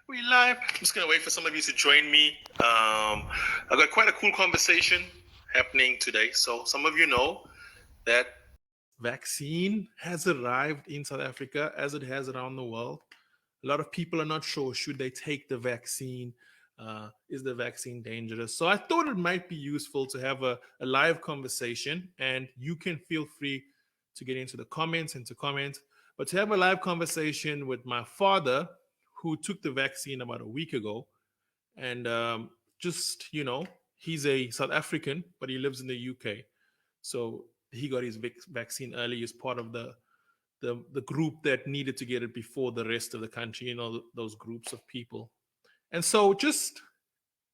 We live. I'm just gonna wait for some of you to join me. I've got quite a cool conversation happening today. So some of you know that vaccine has arrived in South Africa as it has around the world. A lot of people are not sure should they take the vaccine. Is the vaccine dangerous? So I thought it might be useful to have a live conversation, and you can feel free to get into the comments and to comment. But to have a live conversation with my father, who took the vaccine about a week ago, and just he's a South African, but he lives in the UK, so he got his vaccine early. He's part of the group that needed to get it before the rest of the country. Those groups of people, and so just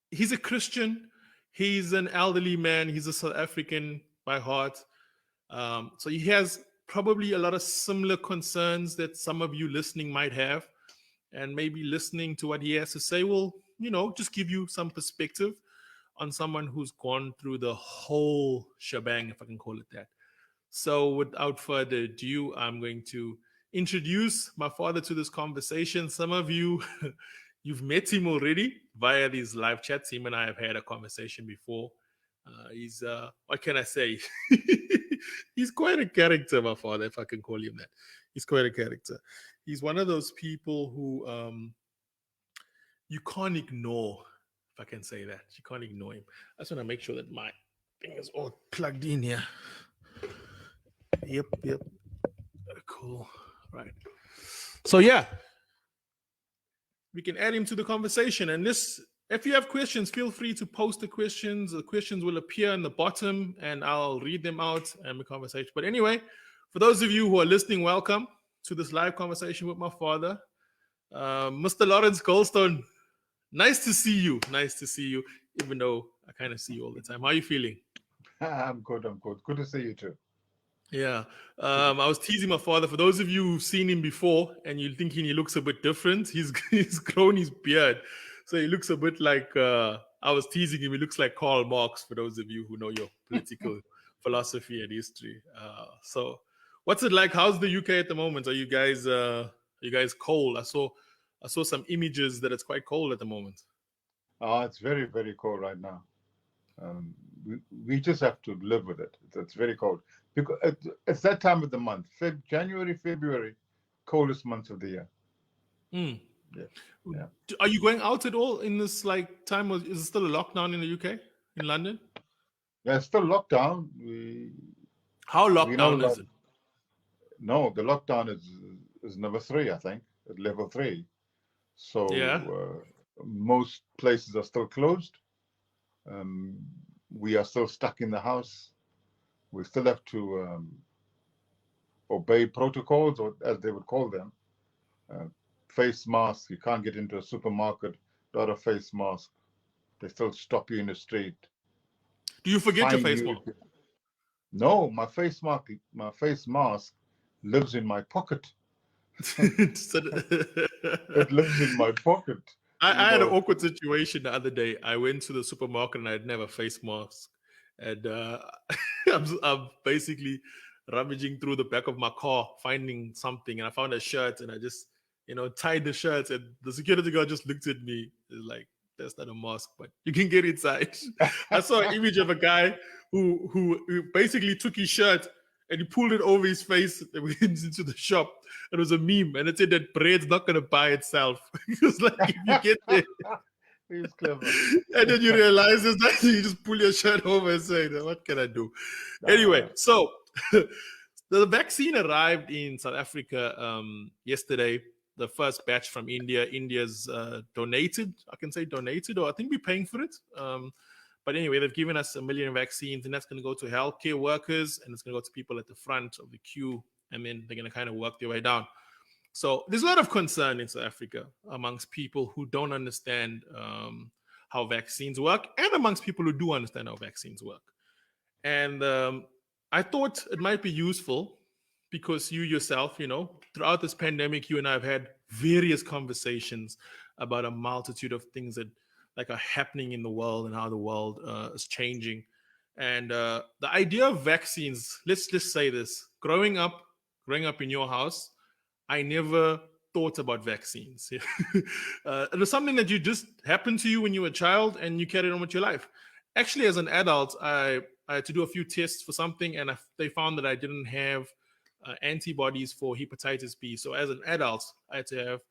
he's a Christian. He's an elderly man. He's a South African by heart. So he has probably a lot of similar concerns that some of you listening might have, and maybe listening to what he has to say will, just give you some perspective on someone who's gone through the whole shebang, if I can call it that. So without further ado, I'm going to introduce my father to this conversation. Some of you, you've met him already via these live chats. Him and I have had a conversation before. He's, what can I say? He's quite a character, my father, if I can call him that. He's quite a character. He's one of those people who you can't ignore, if I can say that. You can't ignore him. I just want to make sure that my thing is all plugged in here. Yep. Cool. Right. So yeah, we can add him to the conversation. And if you have questions, feel free to post the questions. The questions will appear in the bottom, and I'll read them out and the conversation. But anyway, for those of you who are listening, welcome to this live conversation with my father, Mr. Lawrence Goldstone. Nice to see you. Nice to see you, even though I kind of see you all the time. How are you feeling? I'm good. Good to see you too. Yeah. I was teasing my father. For those of you who've seen him before and you're thinking he looks a bit different, he's grown his beard. So he looks a bit like, I was teasing him, he looks like Karl Marx, for those of you who know your political philosophy and history. So what's it like? How's the UK at the moment? Are you guys cold? I saw some images that it's quite cold at the moment. It's very, very cold right now. We just have to live with it. It's very cold because it's that time of the month. January, February, coldest months of the year. Mm. Yeah, yeah. Are you going out at all in this time? Or is it still a lockdown in the UK, in London? Yeah, it's still lockdown. How We not lockdown is allowed. it? No, the lockdown is number 3, I think, at level 3. Yeah. So most places are still closed. We are still stuck in the house. We still have to obey protocols, or as they would call them, face masks. You can't get into a supermarket without a face mask. They still stop you in the street, Do you forget your fine face you. mask? No, my face mask lives in my pocket. So It lives in my pocket. You I had an know. awkward situation the other day. I went to the supermarket and I had never face mask, and I'm basically rummaging through the back of my car finding something, and I found a shirt, and I just tied the shirt, and the security guard just looked at me. It's like, that's not a mask, but you can get inside. I saw an image of a guy who basically took his shirt and he pulled it over his face and went into the shop. It was a meme, and it said that bread's not going to buy itself. It was like, if you get there, He's clever. and then you realize there's nothing, you just pull your shirt over and say, what can I do? Anyway, Uh, so the vaccine arrived in South Africa yesterday. The first batch from India. India's donated. I can say donated, or I think we're paying for it. But anyway, they've given us 1 million vaccines, and that's going to go to healthcare workers, and it's going to go to people at the front of the queue, and then they're going to kind of work their way down. So there's a lot of concern in South Africa amongst people who don't understand how vaccines work, and amongst people who do understand how vaccines work. And I thought it might be useful because you yourself, throughout this pandemic, you and I have had various conversations about a multitude of things that are happening in the world and how the world is changing. And the idea of vaccines, let's just say this: growing up in your house, I never thoughts about vaccines. It was something that you just happened to you when you were a child and you carried on with your life. Actually, as an adult, I had to do a few tests for something, and they found that I didn't have antibodies for hepatitis B. So as an adult, I had to have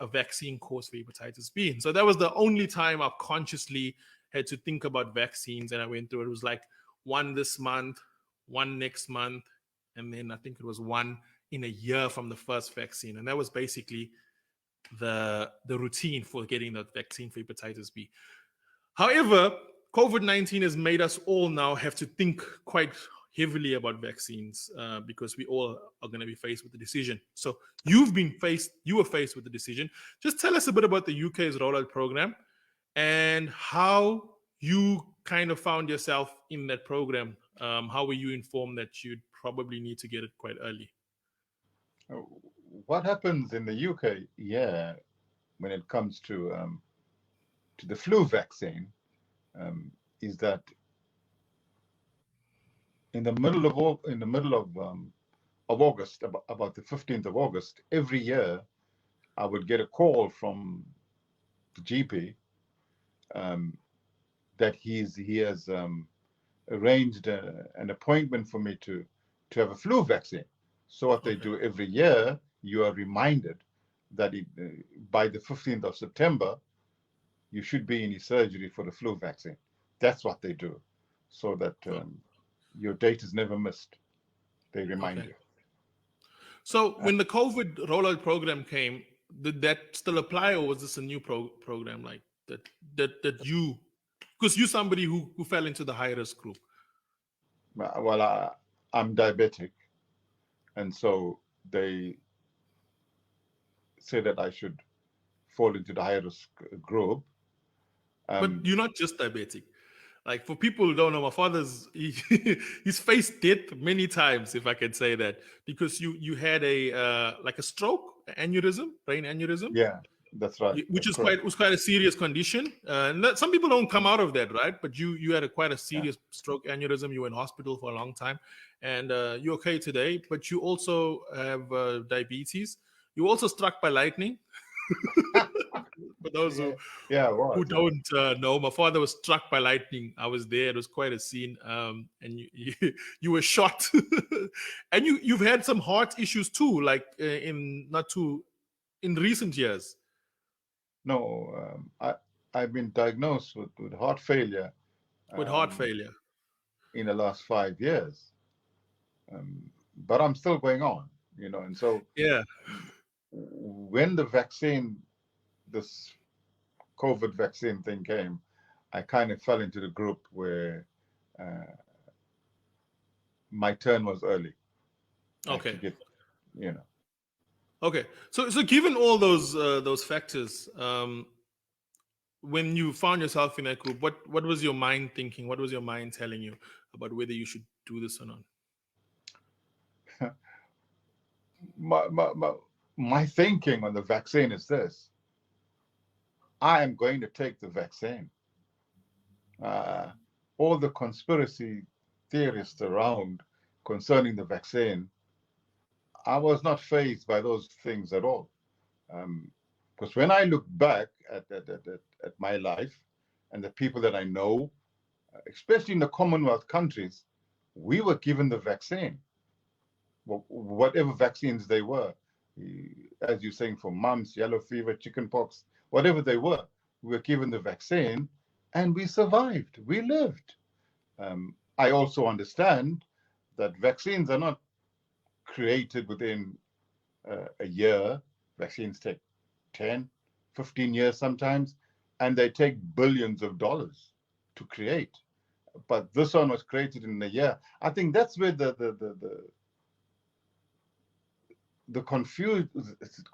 a vaccine course for hepatitis B. And so that was the only time I consciously had to think about vaccines, and I went through it. It was like one this month, one next month, and then I think it was one in a year from the first vaccine. And that was basically the routine for getting the vaccine for hepatitis B. However, COVID-19 has made us all now have to think quite heavily about vaccines because we all are going to be faced with the decision. So you were faced with the decision. Just tell us a bit about the UK's rollout program and how you kind of found yourself in that program. How were you informed that you'd probably need to get it quite early? What happens in the UK, when it comes to the flu vaccine, is that in the middle of August, about the 15th of August, every year, I would get a call from the GP that he has arranged an appointment for me to have a flu vaccine. So what they do every year, you are reminded that by the 15th of September, you should be in your surgery for the flu vaccine. That's what they do, so that your date is never missed. They remind you. So when the COVID rollout program came, did that still apply, or was this a new program like that you, because you're somebody who fell into the high risk group? Well, I'm diabetic, and so they say that I should fall into the high risk group. But you're not just diabetic. Like, for people who don't know, my father's he's faced death many times, if I can say that, because you had a like a stroke, aneurysm, brain aneurysm. Yeah, that's right. Which that's was quite a serious condition. Some people don't come out of that, right? But you had quite a serious stroke aneurysm. You were in hospital for a long time, and you're okay today. But you also have diabetes. You were also struck by lightning. For those who don't know, my father was struck by lightning. I was there. It was quite a scene. And you were shot, and you've had some heart issues too, like in recent years. No, I've been diagnosed with heart failure. With heart failure in the last 5 years, but I'm still going on, and so when the vaccine, this COVID vaccine thing came, I kind of fell into the group where my turn was early. Okay. Okay. So given all those factors, when you found yourself in that group, what was your mind thinking? What was your mind telling you about whether you should do this or not? My thinking on the vaccine is this: I am going to take the vaccine. All the conspiracy theorists around concerning the vaccine, I was not fazed by those things at all. Because when I look back at my life and the people that I know, especially in the Commonwealth countries, we were given the vaccine, whatever vaccines they were. As you're saying, for mumps, yellow fever, chickenpox, whatever they were, we were given the vaccine and we survived. We lived. I also understand that vaccines are not created within a year. Vaccines take 10, 15 years sometimes, and they take billions of dollars to create. But this one was created in a year. I think that's where the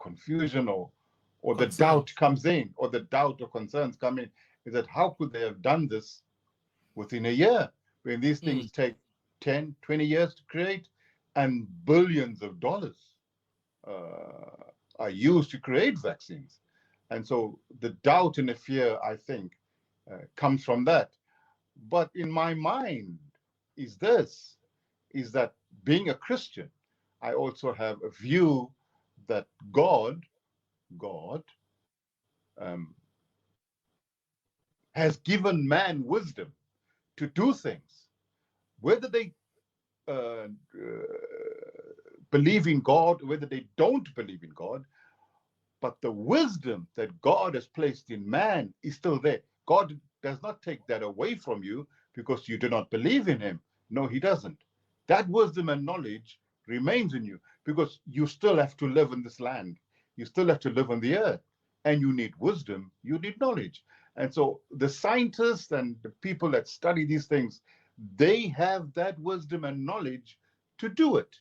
confusion or the doubt comes in, or the doubt or concerns come in, is that how could they have done this within a year when these things take 10, 20 years to create, and billions of dollars are used to create vaccines? And so the doubt and the fear, I think, comes from that. But in my mind is that being a Christian, I also have a view that God God um, has given man wisdom to do things, whether they uh, believe in God, whether they don't believe in God, but the wisdom that God has placed in man is still there. God does not take that away from you because you do not believe in him. No, he doesn't. That wisdom and knowledge remains in you because you still have to live in this land. You still have to live on the earth. And you need wisdom, you need knowledge. And so the scientists and the people that study these things, they have that wisdom and knowledge to do it.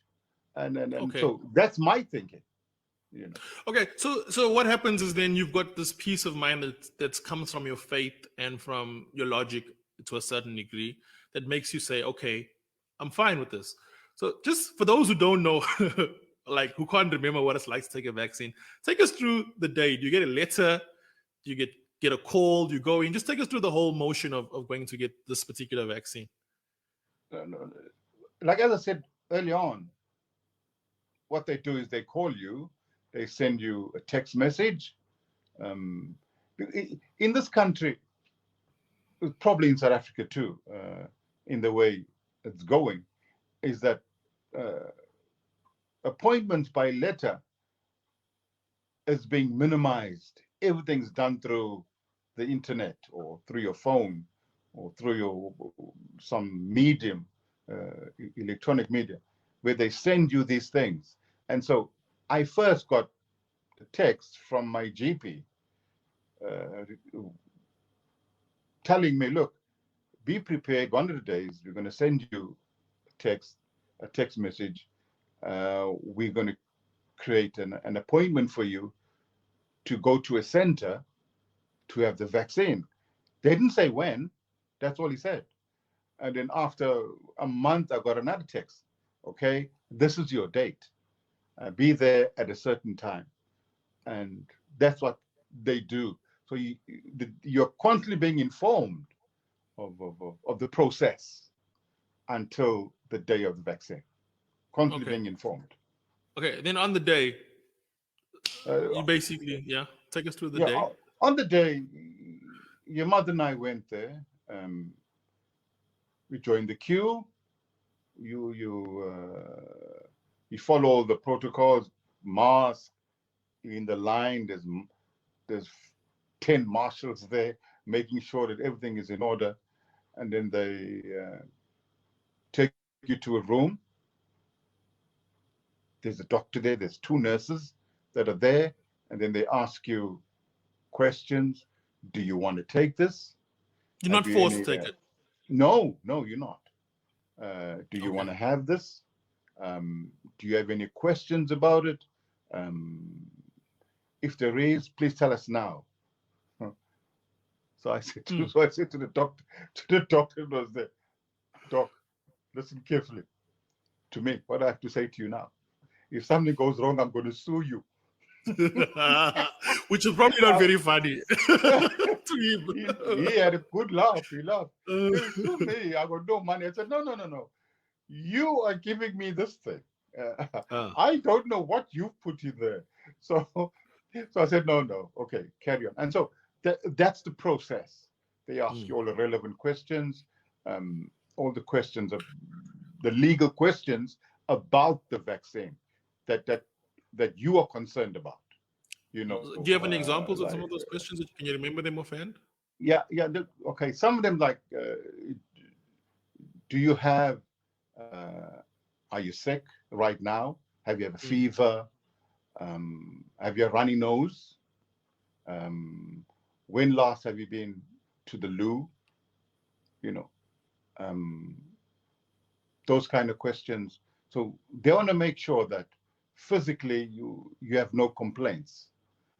And Okay. so that's my thinking, you know. Okay, so what happens is then you've got this peace of mind that comes from your faith and from your logic to a certain degree that makes you say, okay, I'm fine with this. So just for those who don't know, like who can't remember what it's like to take a vaccine, take us through the day. Do you get a letter? Do you get a call? Do you go in? Just take us through the whole motion of going to get this particular vaccine. No. Like as I said early on, what they do is they call you, they send you a text message. Um, in this country, probably in South Africa too, in the way it's going, is that uh, appointments by letter is being minimized. Everything's done through the internet or through your phone or through your some medium, electronic media, where they send you these things. And so I first got a text from my GP telling me, look, be prepared. One of the days we're going to send you a text message. We're going to create an appointment for you to go to a center to have the vaccine. They didn't say when. That's all he said. And then after a month, I got another text. Okay, this is your date. Be there at a certain time. And that's what they do. So you're constantly being informed of the process until the day of the vaccine. Constantly Okay. being informed. Okay. Then on the day, Uh, you basically, yeah, take us through the yeah, day. on the day, your mother and I went there. We joined the queue. You follow all the protocols, mask in the line. There's 10 marshals there making sure that everything is in order, and then they take you to a room. There's a doctor there. There's two nurses that are there, and then they ask you questions. Do you want to take this? You're Have not you forced any? to take it. No, you're not. Do you Okay. want to have this? Do you have any questions about it? Um, if there is, please tell us now. So I said to, Mm. so I said to the doctor who was there, Doc, listen carefully to me. What I have to say to you now. If something goes wrong, I'm going to sue you. Which is probably not very funny to he had a good laugh. He laughed. him. Hey, sue me. I got no money. I said, no. You are giving me this thing. Ah, I don't know what you've put in there. So, so I said, no. Okay, carry on. And so that's the process. They ask mm. you all the relevant questions, all the questions of the legal questions about the vaccine that you are concerned about. You know, Do you have any examples of some like of those questions? Can you remember them offhand? yeah. Okay, some of them like, do you have? Are you sick right now? Have you have a Mm. fever? Have you a runny nose? When last have you been to the loo? You know, um, those kind of questions. So they want to make sure that physically you have no complaints,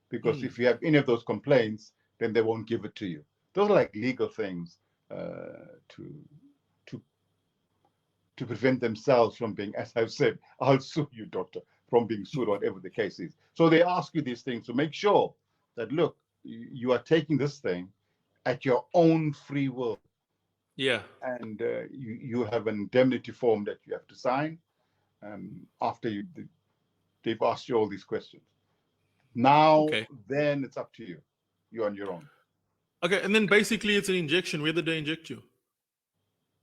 because Mm. if you have any of those complaints, then they won't give it to you. Those are like legal things to to to prevent themselves from being, as I've said, I'll sue you, doctor, from being sued, whatever the case is. So they ask you these things to make sure that, look, you are taking this thing at your own free will. Yeah. And you have an indemnity form that you have to sign after they've asked you all these questions. Now, Okay. then it's up to you. You're on your own. Okay, and then basically it's an injection. Where did they inject you?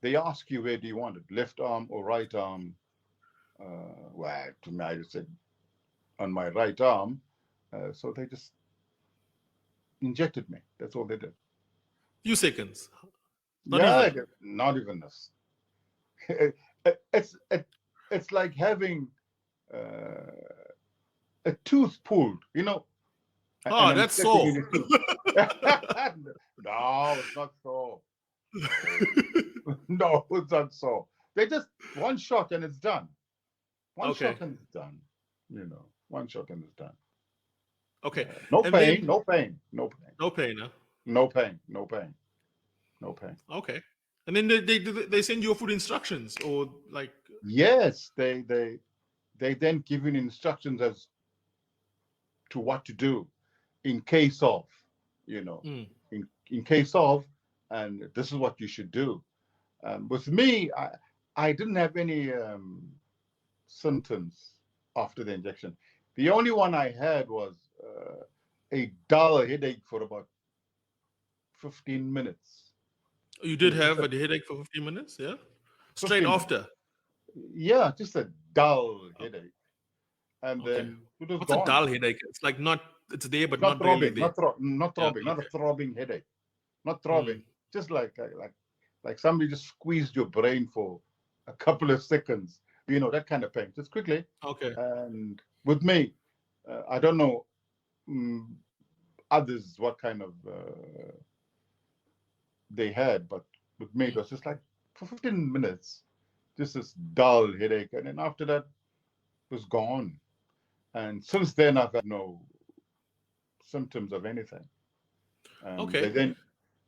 They ask you where do you want it, left arm or right arm. Well, to me, I just said on my right arm. So they just injected me. That's all they did. Few seconds. Not Yeah, even. not even this. It's it's like having a tooth pulled, and Oh, I'm that's sitting so. in your tooth. No, it's not so. No, no, it's not so. They just one shot and it's done. One Okay. shot and it's done. One shot and it's done. Okay. No And pain, then no pain, no pain, no pain, huh? no pain, no pain, no pain. Okay. And then they send you food instructions or like Yes, they then give you instructions as to what to do in case of, you know, mm, in case of, and this is what you should do. With me, I didn't have any symptoms after the injection. The only one I had was a dull headache for about 15 minutes. you did Just have a a headache for 15 minutes, yeah? Straight 15 minutes. after. Yeah, just a dull Oh, headache. And okay. then it was What's a gone. dull headache? It's like not it's there but Not not really throbbing, there. not Yeah, throbbing, not a okay. throbbing headache. Not Mm, throbbing. Just like somebody just squeezed your brain for a couple of seconds. That kind of pain. Just quickly. okay. And with me, I don't know mm, others what kind of they had, but with me it Mm, was just like for 15 minutes, just this dull headache, and then after that it was gone. And since then I've had no symptoms of anything. And okay. they then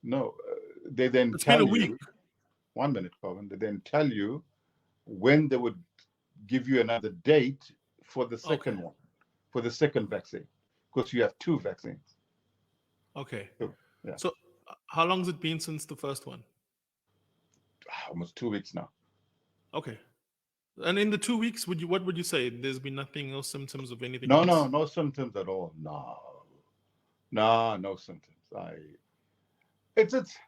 no, they then It's been a tell week. you 1 minute, Colin. They then tell you when they would give you another date for the Okay. second one, for the second vaccine, because you have two vaccines. Okay. So, yeah, So how long has it been since the first one? almost 2 weeks now. Okay. And in the 2 weeks, what would you say? There's been nothing, no symptoms of anything No, no, else? no symptoms at all. No symptoms. It's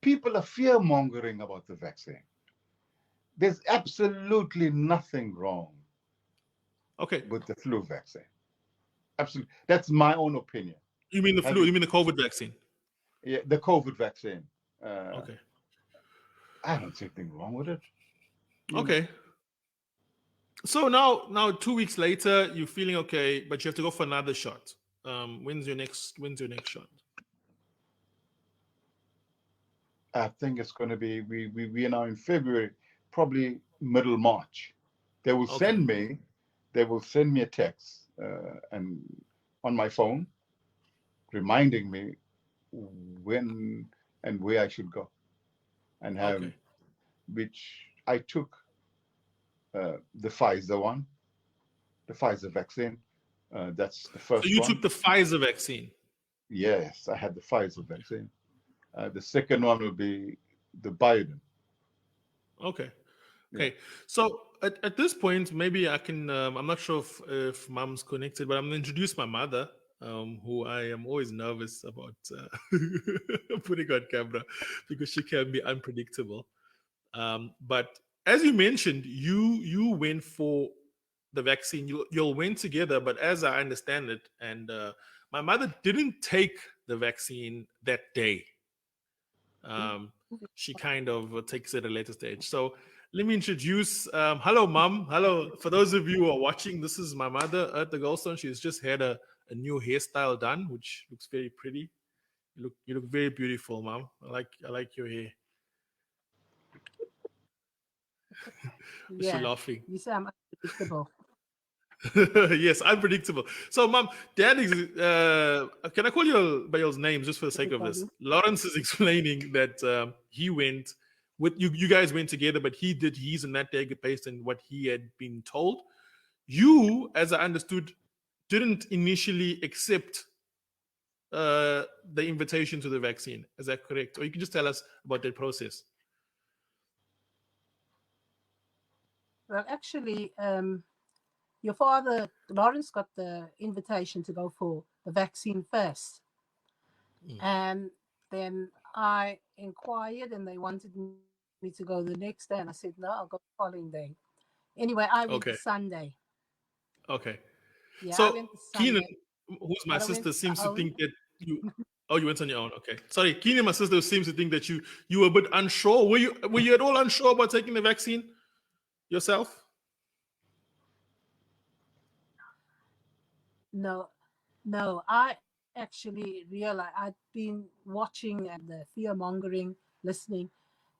people are fear mongering about the vaccine. There's absolutely nothing wrong Okay. with the flu vaccine. Absolutely, that's my own opinion. You mean the flu? Having You mean the COVID vaccine? the COVID vaccine, Okay. I don't see anything wrong with it. You know, Okay. So now 2 weeks later, you're feeling okay, but you have to go for another shot. When's your next shot? I think it's going to be we are now in February, probably middle March. They will Okay. send me, they will send me a text and on my phone, reminding me when and where I should go, and have Okay. which I took the Pfizer one, the Pfizer vaccine. That's the So first you one. took the Pfizer vaccine. Yes, I had the Pfizer vaccine. The second one will be the Biden. Okay. Yeah. Okay. So at this point, maybe I can. I'm not sure if mom's connected, but I'm going to introduce my mother, who I am always nervous about putting on camera because she can be unpredictable. But as you mentioned, you went for the vaccine. You'll went together, but as I understand it, and my mother didn't take the vaccine that day. She kind of takes it at a later stage. So let me introduce. Hello, Mom. Hello. For those of you who are watching, this is my mother at the Goldstone. She's just had a new hairstyle done, which looks very pretty. You look very beautiful, Mom. I like your hair. Is she Yeah, laughing? you say I'm unpredictable. Yes, unpredictable. So, Mom, Dad is. Can I call you by your names just for the sake of this? Everybody. Lawrence is explaining that he went with you. You guys went together, but he did his on that day based on what he had been told. You, as I understood, didn't initially accept the invitation to the vaccine. Is that correct? Or you can just tell us about that process. Well, actually, your father, Lawrence, got the invitation to go for the vaccine first. Mm. And then I inquired and they wanted me to go the next day. And I said, no, I'll go the following day. Anyway, I went the Okay. Sunday. Okay. Yeah, I So went the Keenan, Sunday, who's my but I went sister, on my seems to own. think that you. Oh, you went on your own. Okay. Sorry, Keenan, my sister, seems to think that you were a bit unsure. Were you at all unsure about taking the vaccine yourself? No, no, I actually realized I'd been watching and the fear mongering, listening.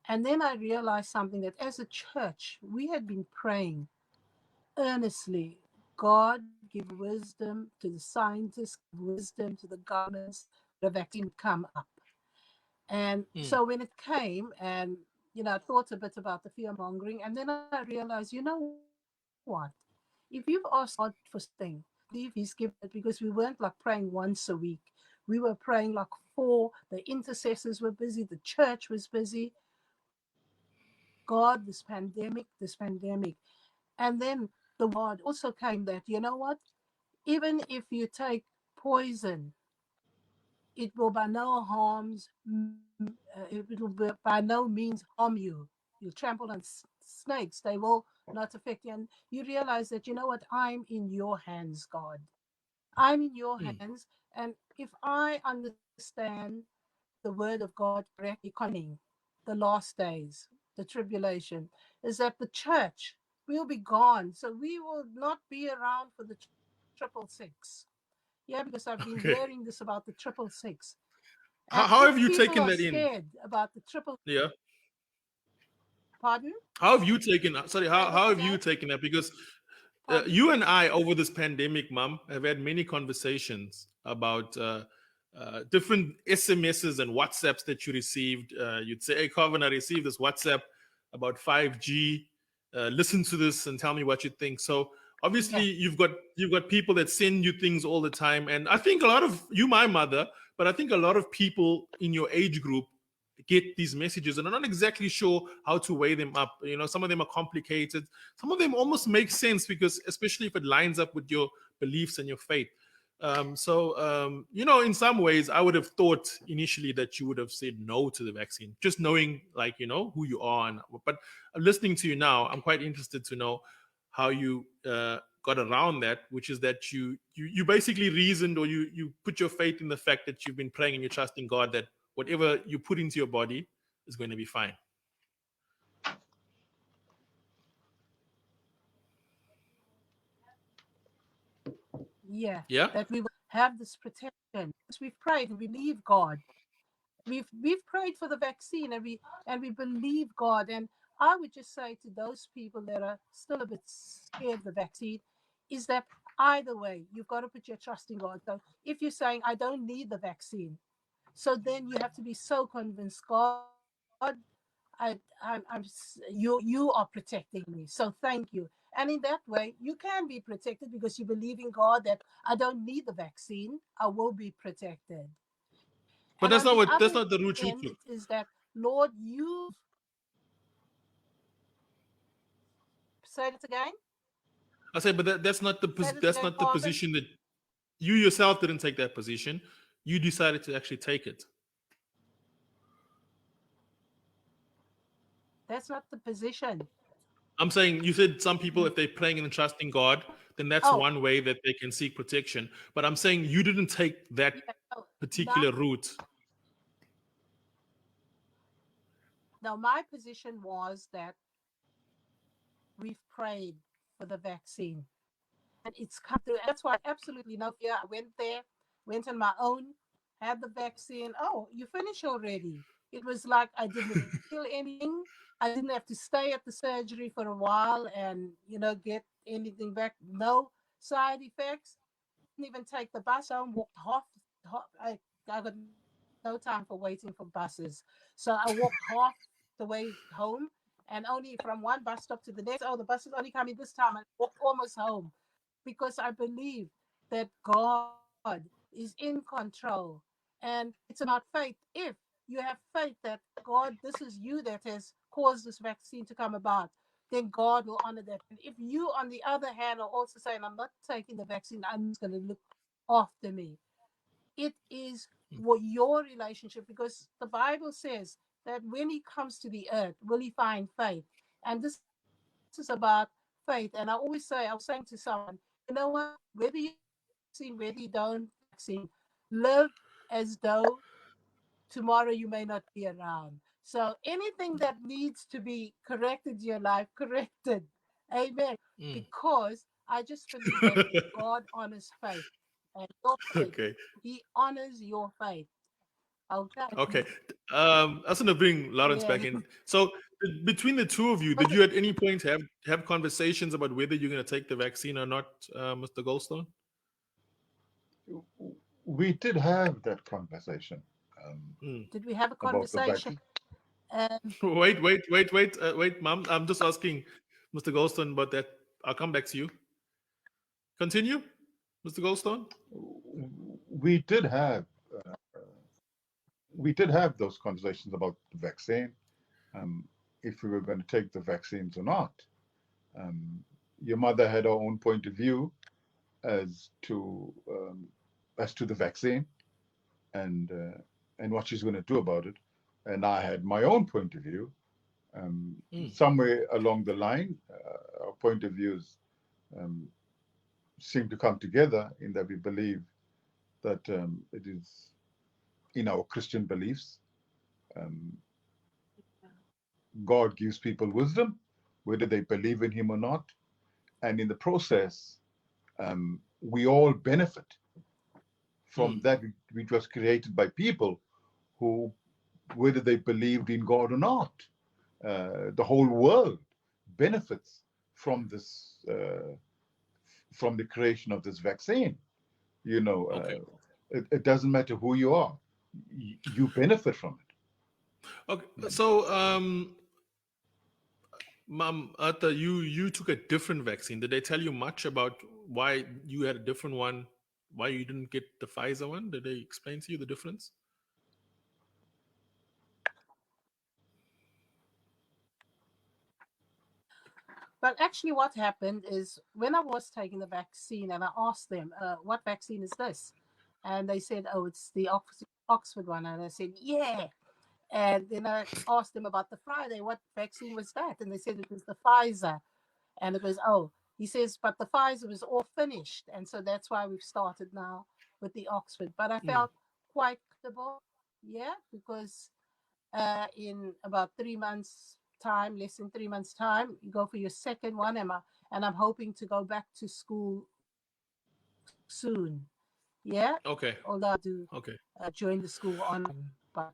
And then I realized something that as a church, we had been praying earnestly. God give wisdom to the scientists, give wisdom to the governments, the vaccine would come up. And Mm. so when it came, and I thought a bit about the fear mongering, and then I realized, what? If you've asked God for something, I believe He's given it, because we weren't like praying once a week. We were praying like the intercessors were busy, the church was busy. God, this pandemic. And then the word also came that, even if you take poison, it will by no harms, it will by no means harm you. You'll trample on snakes, they will not affect you. And you realize that, what, I'm in your hands, God. I'm in your Mm. hands. And if I understand the word of God correctly concerning the last days, the tribulation, is that the church will be gone. So we will not be around for the triple six. Yeah, because I've been hearing this Okay. about the triple six. And if How have you people are taken that scared in? about the triple, Yeah. pardon? How have you taken? Sorry. Say that How have you again. taken that? Because Pardon? you and I, over this pandemic, Mom, have had many conversations about different SMSs and WhatsApps that you received. You'd say, "Hey, Carvin, I received this WhatsApp about 5G. Listen to this and tell me what you think." So obviously, Yeah. you've got people that send you things all the time, and I think a lot of you, my mother, but I think a lot of people in your age group get these messages and are not exactly sure how to weigh them up. Some of them are complicated. Some of them almost make sense because, especially if it lines up with your beliefs and your faith. In some ways, I would have thought initially that you would have said no to the vaccine, just knowing, like, who you are. But listening to you now, I'm quite interested to know how you got around that, which is that you basically reasoned, or you put your faith in the fact that you've been praying and you trust in God that whatever you put into your body is going to be fine. Yeah. Yeah. That we will have this protection. Because we've prayed and we believe God. We've prayed for the vaccine, and we believe God. And I would just say to those people that are still a bit scared of the vaccine, is that either way, you've got to put your trust in God. So if you're saying, I don't need the vaccine, so then you have to be so convinced, God, you are protecting me. So thank you. And in that way, you can be protected because you believe in God that I don't need the vaccine. I will be protected. And But on the other that's not the end, route you it took. is that, Lord, you say it again. I say, but Say it that's again, not the Carvin. position that you yourself didn't take that position. You decided to actually take it. That's not the position. I'm saying you said some people, Mm. if they're praying and trusting God, then that's Oh, one way that they can seek protection. But I'm saying you didn't take that yeah. No, particular route. my position was that we've prayed for the vaccine and it's come through. And that's why absolutely no fear. I went there, went on my own, had the vaccine. Oh, you finished already. It was like I didn't feel anything. I didn't have to stay at the surgery for a while and, get anything back. No side effects. Didn't even take the bus home, walked I got no time for waiting for buses. So I walked half the way home, and only from one bus stop to the next. Oh, the bus is only coming this time. I walked almost home because I believe that God is in control. And it's about faith. If you have faith that God, this is you that has caused this vaccine to come about, then God will honor that. And if you, on the other hand, are also saying, I'm not taking the vaccine, I'm just going to look after me, it is what your relationship, because the Bible says that when he comes to the earth, will he find faith? And this is about faith. And I always say, I was saying to someone, you know what, whether you vaccine, whether you don't vaccine, live as though tomorrow you may not be around. So anything that needs to be corrected in your life, corrected. Amen. Because I just believe that God honors faith. And your faith, Okay. he honors your faith. Okay. Okay. I was going to bring Lawrence back in. So between the two of you, did you at any point have conversations about whether you're going to take the vaccine or not, Mr. Goldstone? We did have that conversation. Did we have a about the conversation? Wait, Mom. I'm just asking Mr. Goldstone about that. I'll come back to you. Continue, Mr. Goldstone. We did have those conversations about the vaccine, if we were going to take the vaccines or not. Your mother had her own point of view as to the vaccine and what she's going to do about it, and I had my own point of view. Somewhere along the line, our point of views seem to come together in that we believe that it is in our Christian beliefs. God gives people wisdom, whether they believe in him or not. And in the process, we all benefit from that which was created by people who, whether they believed in God or not, the whole world benefits from this, from the creation of this vaccine. You know, it doesn't matter who you are, you benefit from it. Okay, so Mom, Arthur, you took a different vaccine. Did they tell you much about why you had a different one? Why you didn't get the Pfizer one? Did they explain to you the difference? But actually, what happened is when I was taking the vaccine and I asked them, what vaccine is this? And they said, oh, it's the Oxford one. And I said, yeah. And then I asked them about the Friday, what vaccine was that? And they said it was the Pfizer. And it was, oh, he says, but the Pfizer was all finished. And so that's why we've started now with the Oxford. But I felt quite comfortable, yeah, because in about 3 months' time, less than 3 months' time, you go for your second one, Emma. And I'm hoping to go back to school soon. Yeah. Okay. Although I do join the school online. But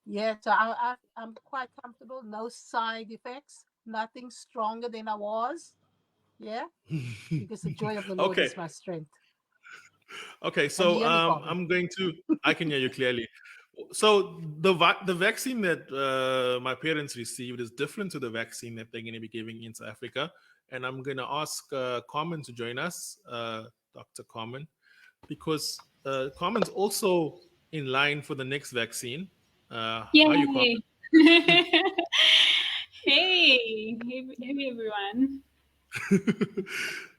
yeah, so I'm quite comfortable. No side effects. Nothing stronger than I was. Yeah. Because the joy of the Lord is my strength. Okay, so I'm going to. I can hear you clearly. So the vaccine that my parents received is different to the vaccine that they're going to be giving in South Africa, and I'm going to ask Carmen to join us, Dr. Carmen, because Carmen's also in line for the next vaccine. How are you, Carmen? Hey everyone.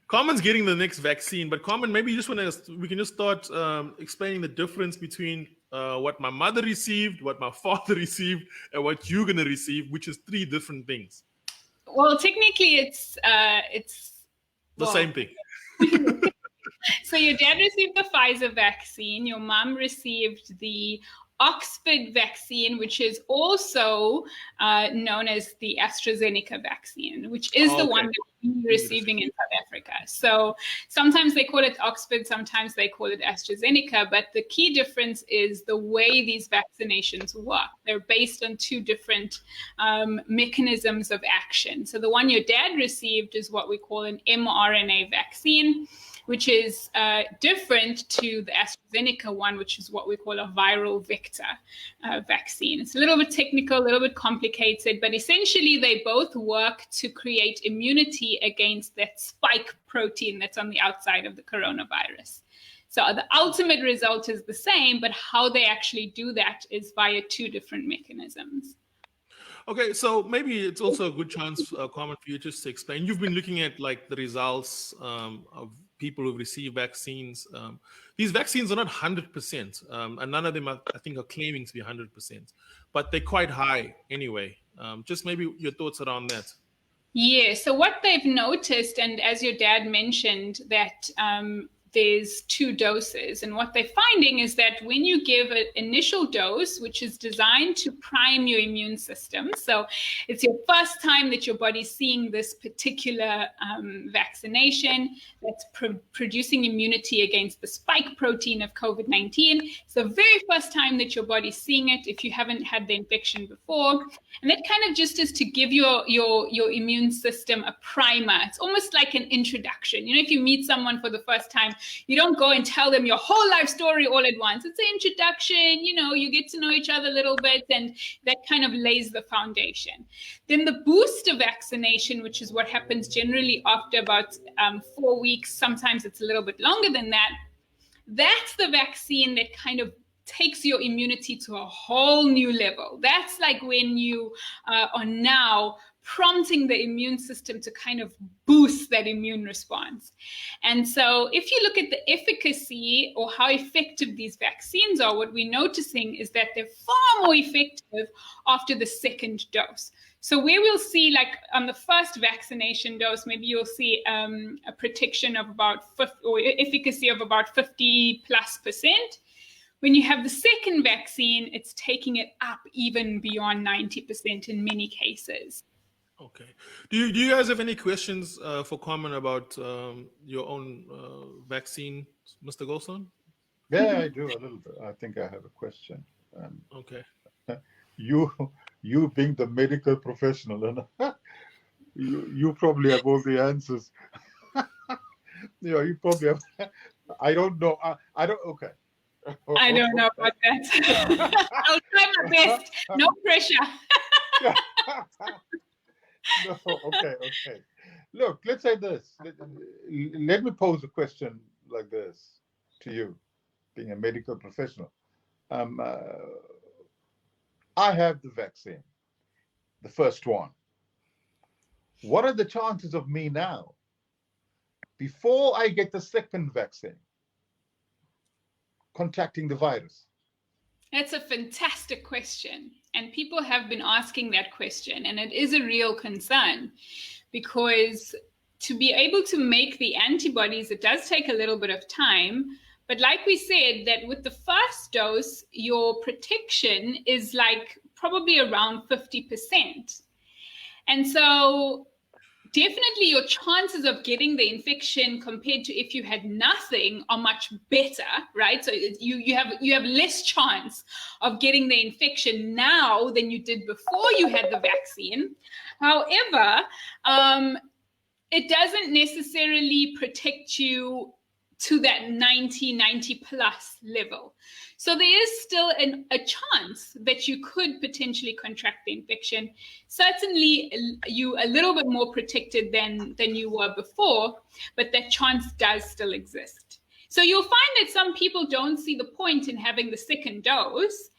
Carmen's getting the next vaccine, but Carmen, maybe you just we can just start explaining the difference between what my mother received, what my father received, and what you're gonna receive, which is 3 different things. Well, technically, it's the same thing. So your dad received the Pfizer vaccine. Your mom received the Oxford vaccine, which is also known as the AstraZeneca vaccine, which is the one that we're receiving in South Africa. So sometimes they call it Oxford, sometimes they call it AstraZeneca, but the key difference is the way these vaccinations work. They're based on 2 different mechanisms of action. So the one your dad received is what we call an mRNA vaccine, which is different to the AstraZeneca one, which is what we call a viral vector vaccine. It's a little bit technical, a little bit complicated, but essentially they both work to create immunity against that spike protein that's on the outside of the coronavirus. So the ultimate result is the same, but how they actually do that is via 2 different mechanisms. Okay, so maybe it's also a good chance, Carmen, for you just to explain. You've been looking at like the results of people who've received vaccines. These vaccines are not 100%, and none of them, I think, are claiming to be 100%, but they're quite high anyway. Just maybe your thoughts around that. Yeah, so what they've noticed, and as your dad mentioned, that there's 2 doses. And what they're finding is that when you give an initial dose, which is designed to prime your immune system, so it's your first time that your body's seeing this particular vaccination that's producing immunity against the spike protein of COVID-19. It's the very first time that your body's seeing it if you haven't had the infection before. And that kind of just is to give your immune system a primer. It's almost like an introduction. You know, if you meet someone for the first time, you don't go and tell them your whole life story all at once. It's an introduction, you know, you get to know each other a little bit, and that kind of lays the foundation. Then the booster vaccination, which is what happens generally after about 4 weeks, sometimes it's a little bit longer than that. That's the vaccine that kind of takes your immunity to a whole new level. That's like when you are now prompting the immune system to kind of boost that immune response. And so if you look at the efficacy or how effective these vaccines are, what we're noticing is that they're far more effective after the second dose. So where we'll see, like on the first vaccination dose, maybe you'll see a protection of about 50, or efficacy of about 50+%. When you have the second vaccine, it's taking it up even beyond 90% in many cases. Okay. Do you guys have any questions for Carmen about your own vaccine, Mr. Goldstone? Yeah, I do a little bit. I think I have a question. Okay. You being the medical professional, and you probably have all the answers. You probably have. I don't know. I don't. Okay. I don't know about that. I'll try my best. No pressure. No, okay. Look, let's say this. Let me pose a question like this to you, being a medical professional. I have the vaccine, the first one. What are the chances of me now, before I get the second vaccine, contracting the virus? That's a fantastic question. And people have been asking that question. And it is a real concern, because to be able to make the antibodies, it does take a little bit of time. But like we said, that with the first dose, your protection is like probably around 50%. And so definitely your chances of getting the infection compared to if you had nothing are much better, right? So you have less chance of getting the infection now than you did before you had the vaccine. However, it doesn't necessarily protect you to that 90+ level. So there is still a chance that you could potentially contract the infection. Certainly you a little bit more protected than you were before, but that chance does still exist. So you'll find that some people don't see the point in having the second dose.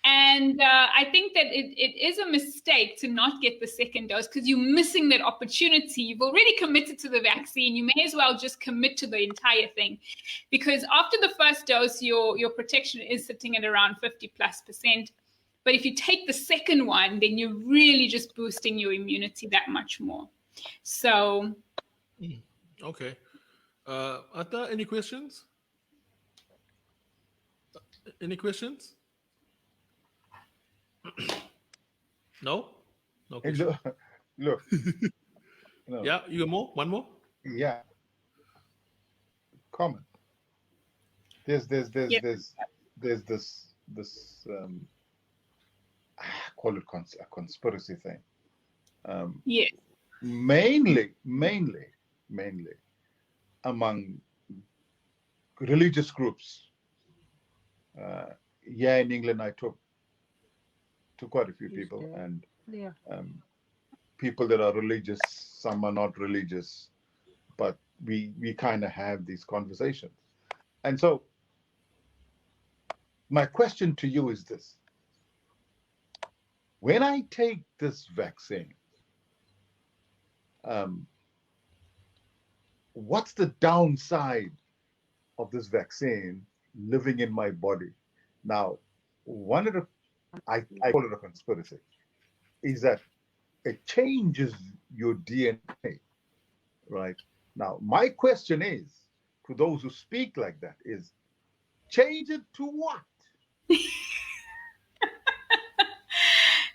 And I think that it is a mistake to not get the second dose, because you're missing that opportunity. You've already committed to the vaccine. You may as well just commit to the entire thing, because after the first dose, your protection is sitting at around 50+%. But if you take the second one, then you're really just boosting your immunity that much more. So. Okay. Are there any questions? Any questions? No question. Look. No. Yeah, you got more? One more? Yeah. Comment. There's this call it a conspiracy thing. Yes. Mainly among religious groups. In England, I talked to quite a few people, and people that are religious, some are not religious, but we kind of have these conversations. And so my question to you is this: when I take this vaccine, what's the downside of this vaccine living in my body? Now, one of the, I call it a conspiracy, is that it changes your DNA, right? Now, my question is, to those who speak like that, is change it to what?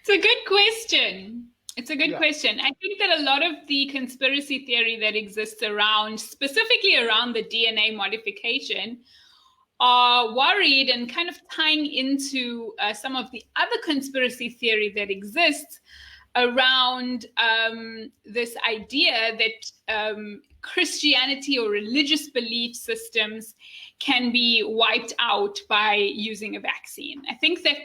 It's a good question. It's a good question. I think that a lot of the conspiracy theory that exists around, specifically around the DNA modification, are worried and kind of tying into some of the other conspiracy theory that exists around this idea that Christianity or religious belief systems can be wiped out by using a vaccine. I think that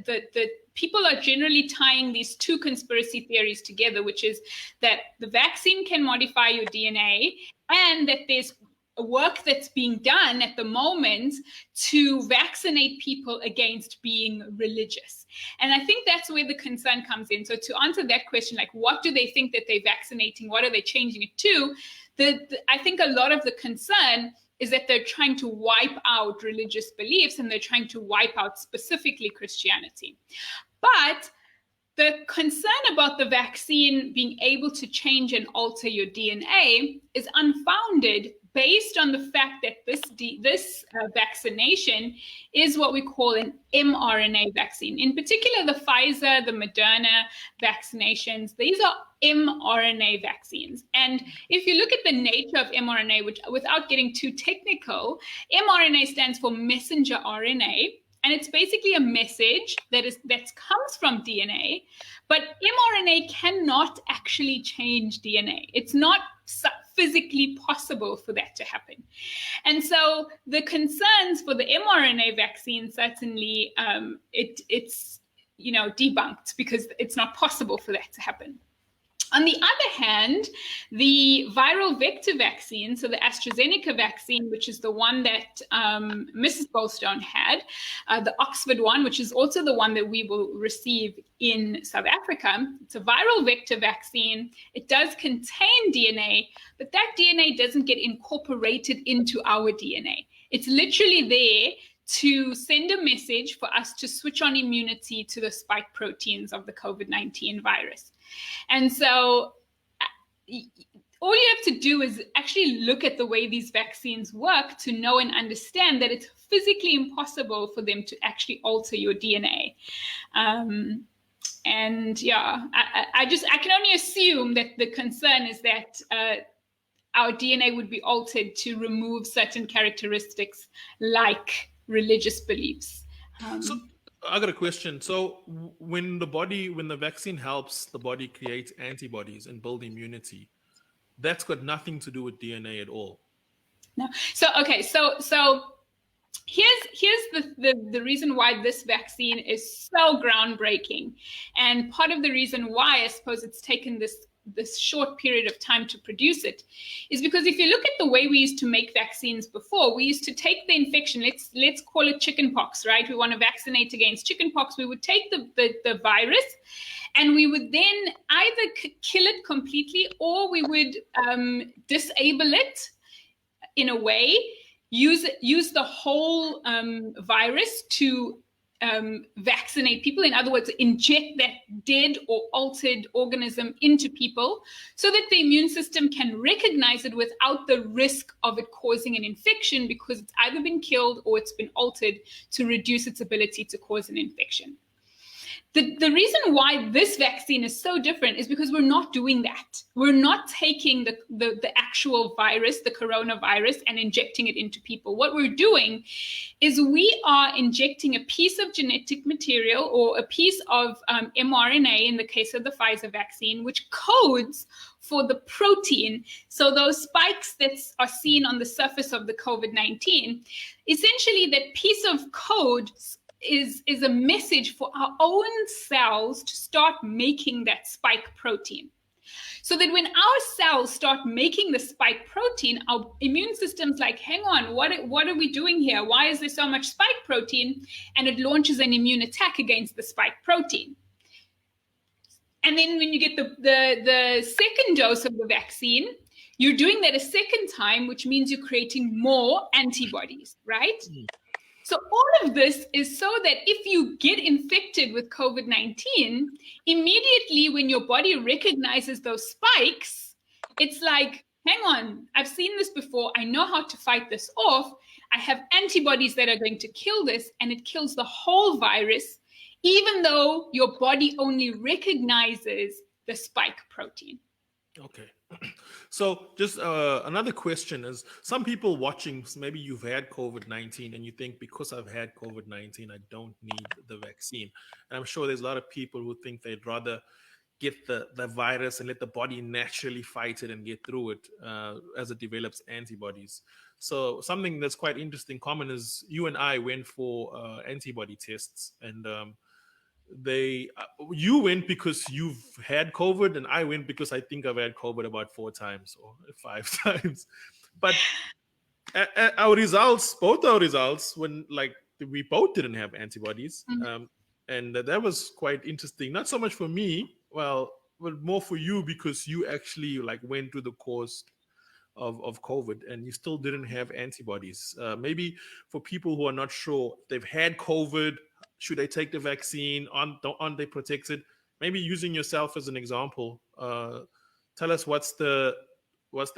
the people are generally tying these two conspiracy theories together, which is that the vaccine can modify your DNA and that there's work that's being done at the moment to vaccinate people against being religious. And I think that's where the concern comes in. So to answer that question, like what do they think that they're vaccinating? What are they changing it to? I think a lot of the concern is that they're trying to wipe out religious beliefs and they're trying to wipe out specifically Christianity. But the concern about the vaccine being able to change and alter your DNA is unfounded based on the fact that this vaccination is what we call an mRNA vaccine. In particular, the Pfizer, the Moderna vaccinations, these are mRNA vaccines. And if you look at the nature of mRNA, which, without getting too technical, mRNA stands for messenger RNA. And it's basically a message that comes from DNA, but mRNA cannot actually change DNA. It's not physically possible for that to happen. And so the concerns for the mRNA vaccine, certainly it's debunked because it's not possible for that to happen. On the other hand, the viral vector vaccine, so the AstraZeneca vaccine, which is the one that Mrs. Goldstone had, the Oxford one, which is also the one that we will receive in South Africa. It's a viral vector vaccine. It does contain DNA, but that DNA doesn't get incorporated into our DNA. It's literally there to send a message for us to switch on immunity to the spike proteins of the COVID-19 virus. And so all you have to do is actually look at the way these vaccines work to know and understand that it's physically impossible for them to actually alter your DNA. And yeah, I can only assume that the concern is that our DNA would be altered to remove certain characteristics like religious beliefs. So I got a question. So when the vaccine helps the body create antibodies and build immunity, that's got nothing to do with DNA at all. No. So okay. So here's the reason why this vaccine is so groundbreaking, and part of the reason why I suppose it's taken this short period of time to produce it is because if you look at the way we used to make vaccines before, we used to take the infection, let's call it chickenpox, right? We want to vaccinate against chickenpox. We would take the virus and we would then either kill it completely or we would disable it in a way, use the whole virus to vaccinate people. In other words, inject that dead or altered organism into people so that the immune system can recognize it without the risk of it causing an infection because it's either been killed or it's been altered to reduce its ability to cause an infection. The reason why this vaccine is so different is because we're not doing that. We're not taking the actual virus, the coronavirus, and injecting it into people. What we're doing is we are injecting a piece of genetic material or a piece of mRNA, in the case of the Pfizer vaccine, which codes for the protein. So those spikes that are seen on the surface of the COVID-19, essentially that piece of code is a message for our own cells to start making that spike protein. So that when our cells start making the spike protein, our immune system's like, hang on, what are we doing here? Why is there so much spike protein? And it launches an immune attack against the spike protein. And then when you get the second dose of the vaccine, you're doing that a second time, which means you're creating more antibodies, right? So all of this is so that if you get infected with COVID-19, immediately when your body recognizes those spikes, it's like, hang on, I've seen this before. I know how to fight this off. I have antibodies that are going to kill this, and it kills the whole virus, even though your body only recognizes the spike protein. Okay. So just another question is, some people watching, maybe you've had COVID-19 and you think, because I've had COVID-19, I don't need the vaccine. And I'm sure there's a lot of people who think they'd rather get the virus and let the body naturally fight it and get through it as it develops antibodies. So something that's quite interesting, common, is you and I went for antibody tests, and you went because you've had COVID, and I went because I think I've had COVID about 4 times or 5 times. But our results, both our results, when we both didn't have antibodies, and that was quite interesting. Not so much for me, but more for you, because you actually went through the course of COVID and you still didn't have antibodies. Maybe for people who are not sure, they've had COVID, should they take the vaccine? Aren't they protected? Maybe using yourself as an example, tell us what's the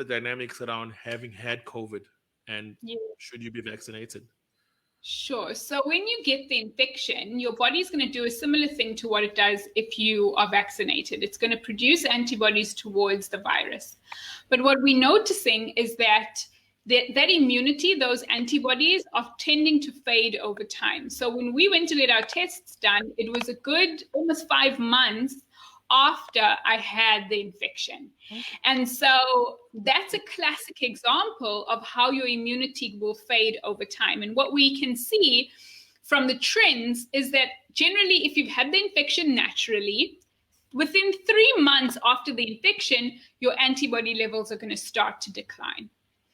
dynamics around having had COVID, and should you be vaccinated? Sure. So when you get the infection, your body's going to do a similar thing to what it does if you are vaccinated. It's going to produce antibodies towards the virus. But what we're noticing is that that immunity, those antibodies, are tending to fade over time. So when we went to get our tests done, it was a good almost 5 months after I had the infection. And so that's a classic example of how your immunity will fade over time. And what we can see from the trends is that generally, if you've had the infection naturally, within 3 months after the infection, your antibody levels are going to start to decline.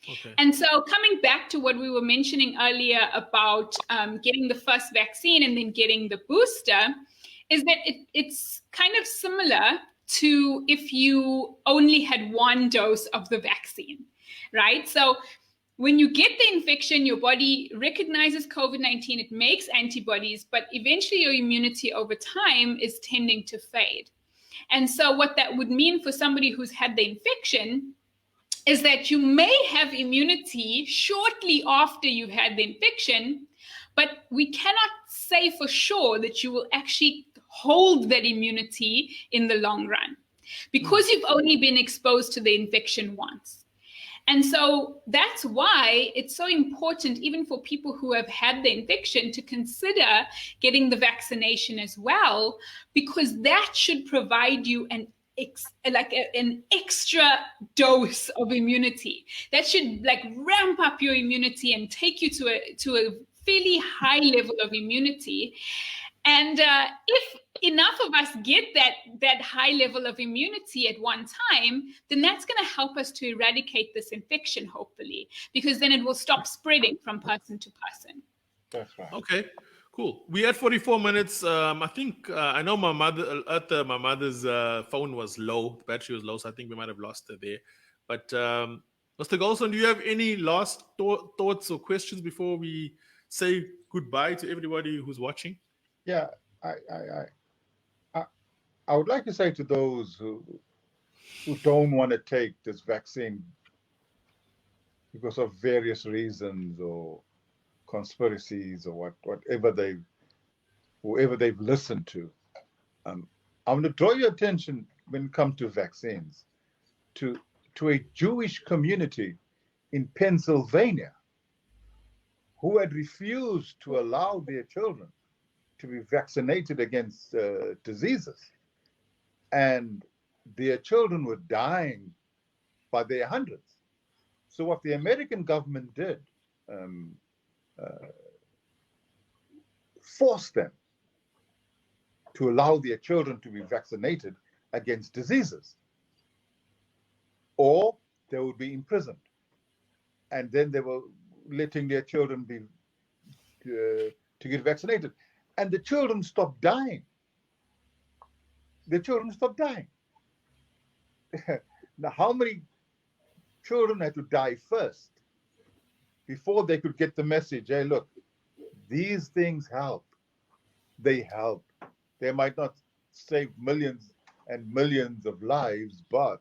Okay. And so coming back to what we were mentioning earlier about getting the first vaccine and then getting the booster, is that it's kind of similar to if you only had 1 dose of the vaccine, right? So when you get the infection, your body recognizes COVID-19, it makes antibodies, but eventually your immunity over time is tending to fade. And so what that would mean for somebody who's had the infection is that you may have immunity shortly after you've had the infection, but we cannot say for sure that you will actually hold that immunity in the long run, because you've only been exposed to the infection once. And so that's why it's so important, even for people who have had the infection, to consider getting the vaccination as well, because that should provide you an extra dose of immunity. That should ramp up your immunity and take you to a fairly high level of immunity. And if enough of us get that high level of immunity at one time, then that's going to help us to eradicate this infection, hopefully, because then it will stop spreading from person to person. That's right. Okay, cool. We had 44 minutes. I think I know my mother's phone was low, the battery was low, so I think we might have lost her there. But Mr. Golson, do you have any last thoughts or questions before we say goodbye to everybody who's watching? Yeah, I would like to say to those who don't want to take this vaccine because of various reasons or conspiracies or whoever they've listened to, I want to draw your attention when it comes to vaccines to a Jewish community in Pennsylvania who had refused to allow their children to be vaccinated against diseases. And their children were dying by their hundreds. So what the American government did, forced them to allow their children to be vaccinated against diseases, or they would be imprisoned. And then they were letting their children be to get vaccinated. And the children stopped dying. the children stopped dying. Now, how many children had to die first before they could get the message? Hey, look, these things help. They help. They might not save millions and millions of lives, but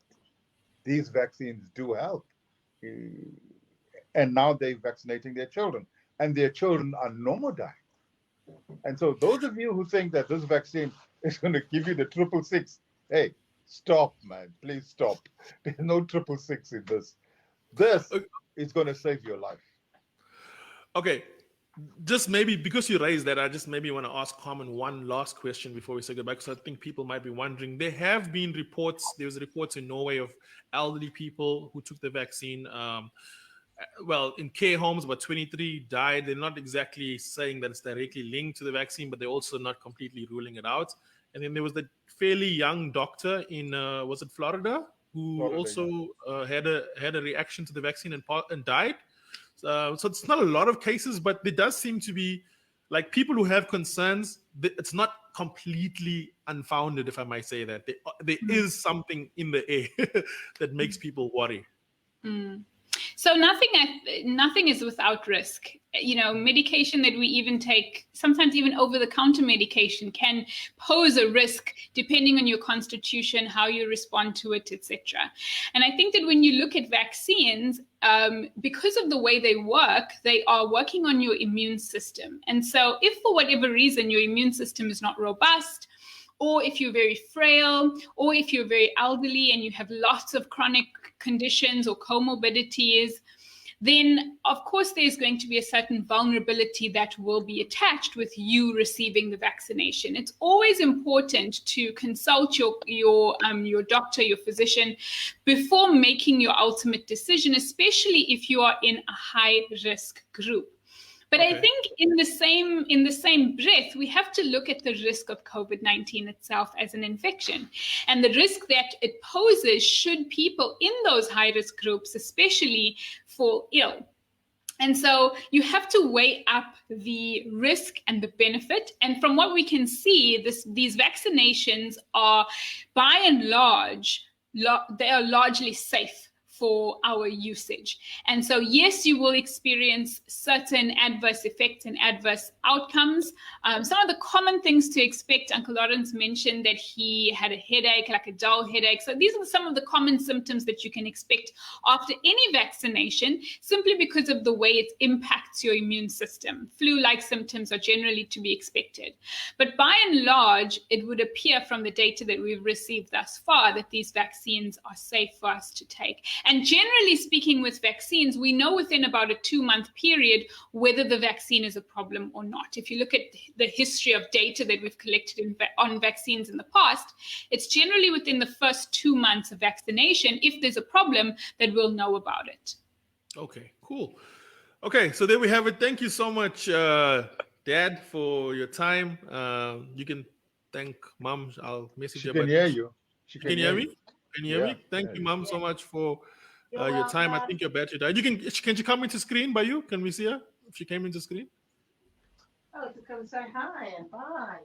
these vaccines do help. And now they're vaccinating their children, and their children are no more dying. And so those of you who think that this vaccine is going to give you the 666, hey, stop, man. Please stop. There's no 666 in this. This is going to save your life. Okay. Just maybe because you raised that, I just maybe want to ask Carmen one last question before we say goodbye, because I think people might be wondering. There have been reports, there was reports in Norway of elderly people who took the vaccine. Well, in care homes, about 23 died. They're not exactly saying that it's directly linked to the vaccine, but they're also not completely ruling it out. And then there was the fairly young doctor in, was it Florida, who also had a reaction to the vaccine and died. So it's not a lot of cases, but there does seem to be, like, people who have concerns. It's not completely unfounded, if I might say that. There is something in the air that makes people worry. So nothing is without risk. You know, medication that we even take, sometimes even over-the-counter medication, can pose a risk depending on your constitution, how you respond to it, etc. And I think that when you look at vaccines, because of the way they are working on your immune system. And so if for whatever reason your immune system is not robust, or if you're very frail, or if you're very elderly and you have lots of chronic conditions or comorbidities, then of course there's going to be a certain vulnerability that will be attached with you receiving the vaccination. It's always important to consult your doctor, your physician, before making your ultimate decision, especially if you are in a high risk group. But okay. I think in the same breath, we have to look at the risk of COVID-19 itself as an infection and the risk that it poses should people in those high-risk groups especially fall ill. And so you have to weigh up the risk and the benefit. And from what we can see, these vaccinations are, by and large, they are largely safe for our usage. And so, yes, you will experience certain adverse effects and adverse outcomes. Some of the common things to expect, Uncle Lawrence mentioned that he had a headache, like a dull headache. So these are some of the common symptoms that you can expect after any vaccination, simply because of the way it impacts your immune system. Flu-like symptoms are generally to be expected. But by and large, it would appear from the data that we've received thus far that these vaccines are safe for us to take. And generally speaking with vaccines, we know within about a 2-month period whether the vaccine is a problem or not. If you look at the history of data that we've collected on vaccines in the past, it's generally within the first 2 months of vaccination, if there's a problem, that we'll know about it. Okay, cool. Okay, so there we have it. Thank you so much, Dad, for your time. You can thank Mom. I'll message her. She can hear you. She can hear me? Can you hear me? Thank you, Mom, so much for your time. I think your battery died. Can she come into screen by you? Can we see her if she came into screen? Oh, to come say hi and bye.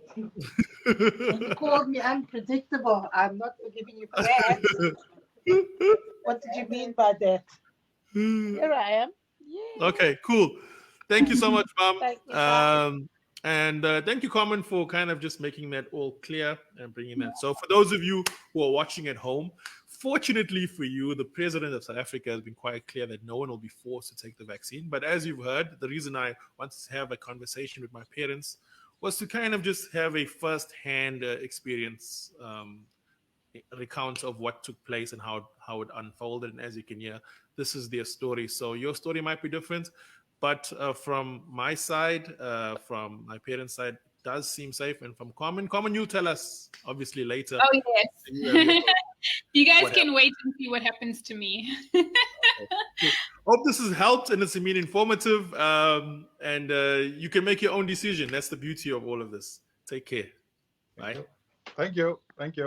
You called me unpredictable. I'm not giving you that. What did you mean by that? Here I am. Yay. Okay, cool. Thank you so much, Mom. Thank you, and thank you, Carmen, for kind of just making that all clear and bringing that. So for those of you who are watching at home, fortunately for you, the president of South Africa has been quite clear that no one will be forced to take the vaccine. But as you've heard, the reason I wanted to have a conversation with my parents was to kind of just have a first-hand experience, recount of what took place and how it unfolded. And as you can hear, this is their story. So your story might be different, but from my side, from my parents' side, it does seem safe. And from Carmen, you'll tell us obviously later. Oh, yes. You guys can wait and see what happens to me. Hope this has helped and it's been informative. And you can make your own decision. That's the beauty of all of this. Take care. Bye. Thank you. Thank you.